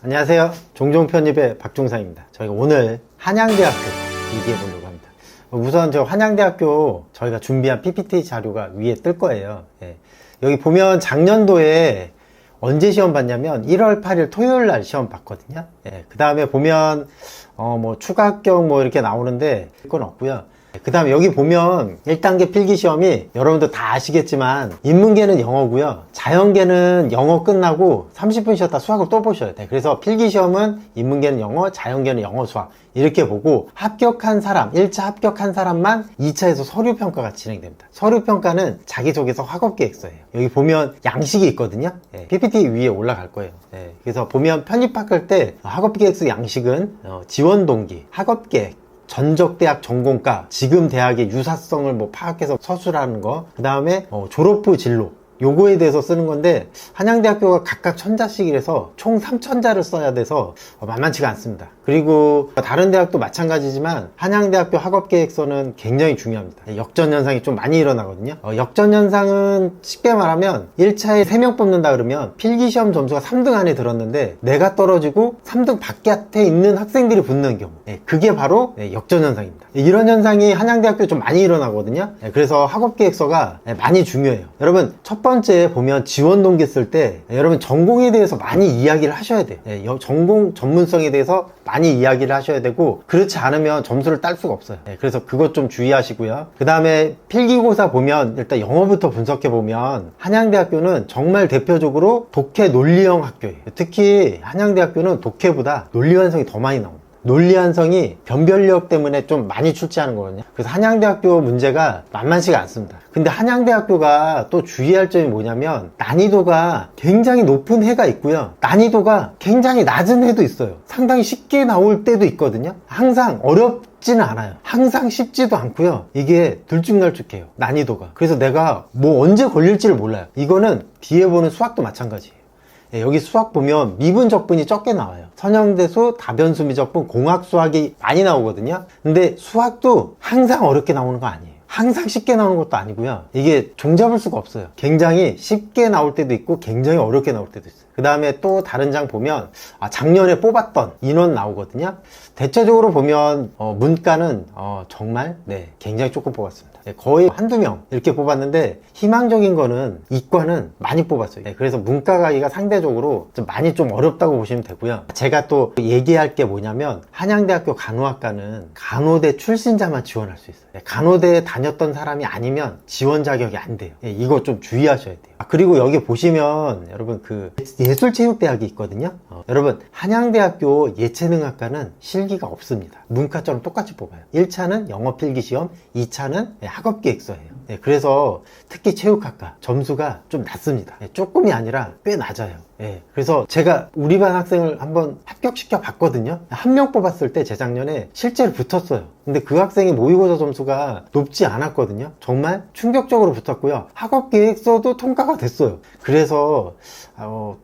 안녕하세요. 종종 편입의 박종상입니다. 저희가 오늘 한양대학교 얘기해 보려고 합니다. 우선 저 한양대학교 저희가 준비한 PPT 자료가 위에 뜰 거예요. 여기 보면 작년도에 언제 시험 봤냐면 1월 8일 토요일 날 시험 봤거든요. 그 다음에 보면 뭐 추가 합격 뭐 이렇게 나오는데 그건 없고요. 그 다음에 여기 보면 1단계 필기시험이 여러분들 다 아시겠지만 인문계는 영어고요, 자연계는 영어 끝나고 30분 쉬었다 수학을 또 보셔야 돼. 그래서 필기시험은 인문계는 영어, 자연계는 영어, 수학 이렇게 보고 합격한 사람, 1차 합격한 사람만 2차에서 서류평가가 진행됩니다. 서류평가는 자기소개서 학업계획서예요. 여기 보면 양식이 있거든요. PPT 위에 올라갈 거예요. 그래서 보면 편입학할 때 학업계획서 양식은 지원 동기, 학업계획, 전적대학 전공과, 지금 대학의 유사성을 뭐 파악해서 서술하는 거, 그 다음에 졸업후 진로, 요거에 대해서 쓰는 건데 한양대학교가 각각 1000자씩이라서 총 3000자를 써야 돼서 만만치가 않습니다. 그리고 다른 대학도 마찬가지지만 한양대학교 학업계획서는 굉장히 중요합니다. 역전현상이 좀 많이 일어나거든요. 역전현상은 쉽게 말하면 1차에 3명 뽑는다 그러면 필기시험 점수가 3등 안에 들었는데 내가 떨어지고 3등 바깥에 있는 학생들이 붙는 경우, 그게 바로 역전현상입니다. 이런 현상이 한양대학교에 좀 많이 일어나거든요. 그래서 학업계획서가 많이 중요해요. 여러분, 첫 번째 보면 지원 동기 쓸 때 여러분 전공에 대해서 많이 이야기를 하셔야 돼요. 전공 전문성에 대해서 많이 이야기를 하셔야 되고, 그렇지 않으면 점수를 딸 수가 없어요. 그래서 그것 좀 주의하시고요. 그 다음에 필기고사 보면 일단 영어부터 분석해 보면 한양대학교는 정말 대표적으로 독해 논리형 학교예요. 특히 한양대학교는 독해보다 논리 완성이 더 많이 나옵니다. 논리 완성이 변별력 때문에 좀 많이 출제하는 거거든요. 그래서 한양대학교 문제가 만만치가 않습니다. 근데 한양대학교가 또 주의할 점이 뭐냐면 난이도가 굉장히 높은 해가 있고요, 난이도가 굉장히 낮은 해도 있어요. 상당히 쉽게 나올 때도 있거든요. 항상 어렵지는 않아요. 항상 쉽지도 않고요. 이게 들쭉날쭉해요, 난이도가. 그래서 내가 뭐 언제 걸릴지를 몰라요. 이거는 뒤에 보는 수학도 마찬가지예요. 여기 수학 보면 미분 적분이 적게 나와요. 선형대수, 다변수, 미적분, 공학 수학이 많이 나오거든요. 근데 수학도 항상 어렵게 나오는 거 아니에요. 항상 쉽게 나오는 것도 아니고요. 이게 종잡을 수가 없어요. 굉장히 쉽게 나올 때도 있고 굉장히 어렵게 나올 때도 있어요. 그 다음에 또 다른 장 보면 작년에 뽑았던 인원 나오거든요. 대체적으로 보면 문과는 정말 굉장히 조금 뽑았습니다. 거의 한두 명 이렇게 뽑았는데 희망적인 거는 이과는 많이 뽑았어요. 그래서 문과 가기가 상대적으로 좀 어렵다고 보시면 되고요. 제가 또 얘기할 게 뭐냐면 한양대학교 간호학과는 간호대 출신자만 지원할 수 있어요. 간호대에 다녔던 사람이 아니면 지원 자격이 안 돼요. 이거 좀 주의하셔야 돼요. 그리고 여기 보시면 여러분 그 예술체육대학이 있거든요. 여러분, 한양대학교 예체능학과는 실기가 없습니다. 문과처럼 똑같이 뽑아요. 1차는 영어 필기시험, 2차는 학업계획서예요. 그래서 특히 체육학과 점수가 좀 낮습니다. 조금이 아니라 꽤 낮아요. 그래서 제가 우리 반 학생을 한번 합격시켜 봤거든요. 한 명 뽑았을 때 재작년에 실제로 붙었어요. 근데 그 학생이 모의고사 점수가 높지 않았거든요. 정말 충격적으로 붙었고요. 학업계획서도 통과가 됐어요. 그래서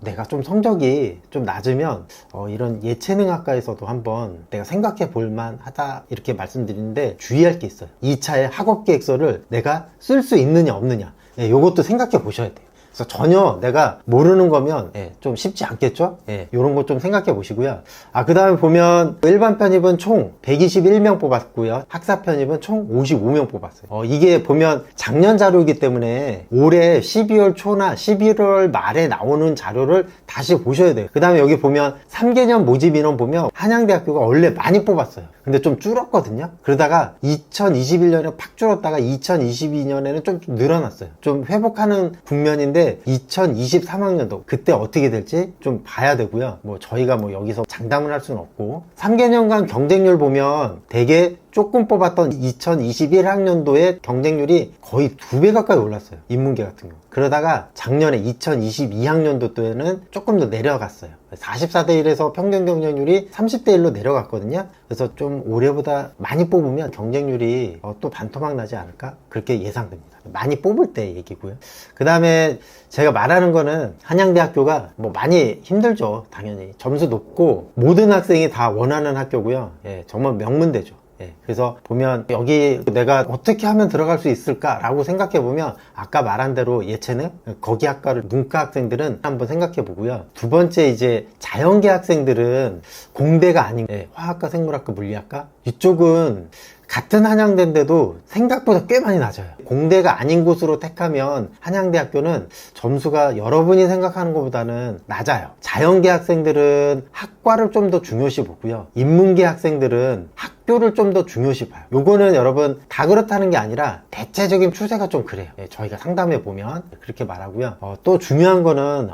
내가 좀 성적이 좀 낮으면 이런 예체능학과에서도 한번 내가 생각해 볼 만하다 이렇게 말씀드리는데, 주의할 게 있어요. 2차의 학업계획서를 내가 쓸 수 있느냐 없느냐, 이것도 생각해 보셔야 돼요. 그래서 전혀 내가 모르는 거면 좀 쉽지 않겠죠? 이런 거 좀 생각해 보시고요. 그 다음에 보면 일반 편입은 총 121명 뽑았고요, 학사 편입은 총 55명 뽑았어요. 이게 보면 작년 자료이기 때문에 올해 12월 초나 11월 말에 나오는 자료를 다시 보셔야 돼요. 그 다음에 여기 보면 3개년 모집 인원 보면 한양대학교가 원래 많이 뽑았어요. 근데 좀 줄었거든요. 그러다가 2021년에 팍 줄었다가 2022년에는 좀 늘어났어요. 좀 회복하는 국면인데 2023학년도 그때 어떻게 될지 좀 봐야 되고요. 뭐 저희가 뭐 여기서 장담을 할 수는 없고, 3개년간 경쟁률 보면 되게 조금 뽑았던 2021학년도의 경쟁률이 거의 2배 가까이 올랐어요. 인문계 같은 경우. 그러다가 작년에 2022학년도 때는 조금 더 내려갔어요. 44대 1에서 평균 경쟁률이 30대 1로 내려갔거든요. 그래서 좀 올해보다 많이 뽑으면 경쟁률이 또 반토막 나지 않을까? 그렇게 예상됩니다. 많이 뽑을 때 얘기고요. 그 다음에 제가 말하는 거는 한양대학교가 뭐 많이 힘들죠. 당연히 점수 높고 모든 학생이 다 원하는 학교고요. 정말 명문대죠. 그래서 보면 여기 내가 어떻게 하면 들어갈 수 있을까 라고 생각해 보면 아까 말한 대로 예체능 거기 학과를 문과 학생들은 한번 생각해 보고요. 두 번째 이제 자연계 학생들은 공대가 아닌 화학과, 생물학과, 물리학과 이쪽은 같은 한양대인데도 생각보다 꽤 많이 낮아요. 공대가 아닌 곳으로 택하면 한양대학교는 점수가 여러분이 생각하는 것보다는 낮아요. 자연계 학생들은 학과를 좀 더 중요시 보고요. 인문계 학생들은 학교를 좀 더 중요시 봐요. 요거는 여러분 다 그렇다는 게 아니라 대체적인 추세가 좀 그래요. 저희가 상담해 보면 그렇게 말하고요. 또 중요한 거는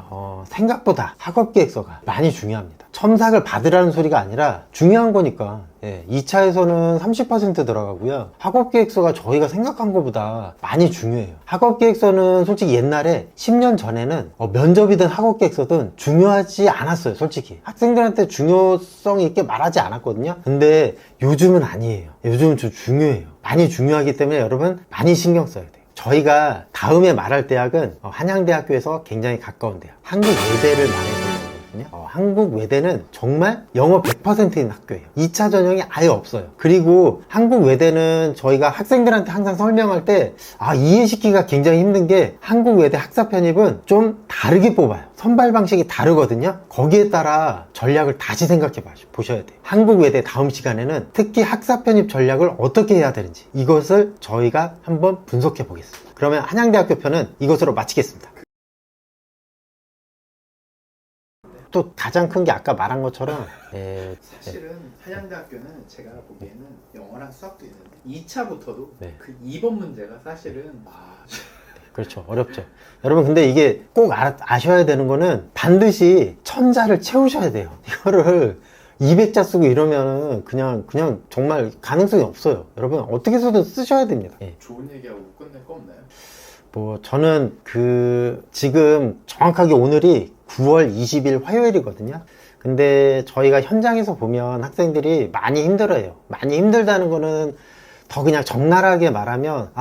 생각보다 학업계획서가 많이 중요합니다. 첨삭을 받으라는 소리가 아니라 중요한 거니까 2차에서는 30% 들어가고요. 학업계획서가 저희가 생각한 것보다 많이 중요해요. 학업계획서는 솔직히 옛날에 10년 전에는 면접이든 학업계획서든 중요하지 않았어요. 솔직히 학생들한테 중요성 있게 말하지 않았거든요. 근데 요즘은 아니에요. 요즘은 좀 중요해요. 많이 중요하기 때문에 여러분 많이 신경 써야 돼요. 저희가 다음에 말할 대학은 한양대학교에서 굉장히 가까운 대학, 한국외대를 말해요. 한국외대는 정말 영어 100%인 학교예요. 2차 전형이 아예 없어요. 그리고 한국외대는 저희가 학생들한테 항상 설명할 때 이해시키기가 굉장히 힘든 게 한국외대 학사 편입은 좀 다르게 뽑아요. 선발 방식이 다르거든요. 거기에 따라 전략을 다시 생각해 보셔야 돼요. 한국외대 다음 시간에는 특히 학사 편입 전략을 어떻게 해야 되는지 이것을 저희가 한번 분석해 보겠습니다. 그러면 한양대학교 편은 이것으로 마치겠습니다. 또 가장 큰 게 아까 말한 것처럼 사실은 한양대학교는 제가 보기에는 영어랑 수학도 있는데 2차부터도 그 2번 문제가 사실은 그렇죠. 어렵죠. 여러분 근데 이게 꼭 아셔야 되는 거는 반드시 1000자를 채우셔야 돼요. 이거를 200자 쓰고 이러면은 그냥 정말 가능성이 없어요. 여러분 어떻게 해서든 쓰셔야 됩니다. 좋은 얘기하고 끝낼 거 없나요? 저는 지금 정확하게 오늘이 9월 20일 화요일이거든요. 근데 저희가 현장에서 보면 학생들이 많이 힘들어요. 많이 힘들다는 거는 더 그냥 적나라하게 말하면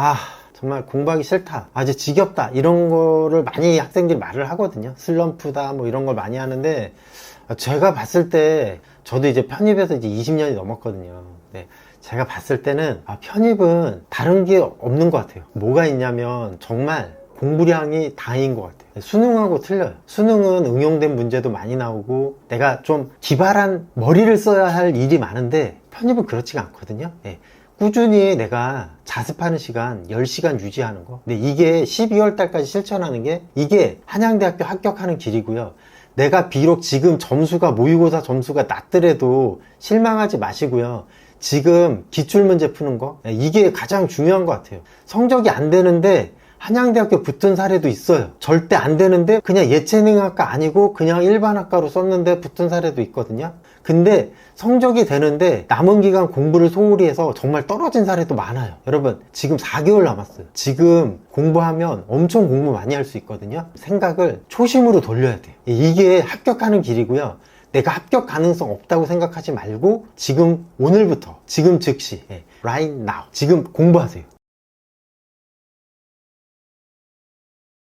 정말 공부하기 싫다, 이제 지겹다, 이런 거를 많이 학생들이 말을 하거든요. 슬럼프다 뭐 이런 걸 많이 하는데 제가 봤을 때 저도 이제 편입해서 이제 20년이 넘었거든요. 제가 봤을 때는 편입은 다른 게 없는 것 같아요. 뭐가 있냐면 정말 공부량이 다인 것 같아요. 수능하고 틀려요. 수능은 응용된 문제도 많이 나오고 내가 좀 기발한 머리를 써야 할 일이 많은데 편입은 그렇지가 않거든요. 꾸준히 내가 자습하는 시간 10시간 유지하는 거. 근데 이게 12월 달까지 실천하는 게 이게 한양대학교 합격하는 길이고요. 내가 비록 지금 점수가 모의고사 점수가 낮더라도 실망하지 마시고요. 지금 기출문제 푸는 거 이게 가장 중요한 것 같아요. 성적이 안 되는데 한양대학교 붙은 사례도 있어요. 절대 안 되는데 그냥 예체능학과 아니고 그냥 일반학과로 썼는데 붙은 사례도 있거든요. 근데 성적이 되는데 남은 기간 공부를 소홀히 해서 정말 떨어진 사례도 많아요. 여러분 지금 4개월 남았어요. 지금 공부하면 엄청 공부 많이 할 수 있거든요. 생각을 초심으로 돌려야 돼요. 이게 합격하는 길이고요. 내가 합격 가능성 없다고 생각하지 말고 지금 오늘부터 지금 즉시 right now 지금 공부하세요.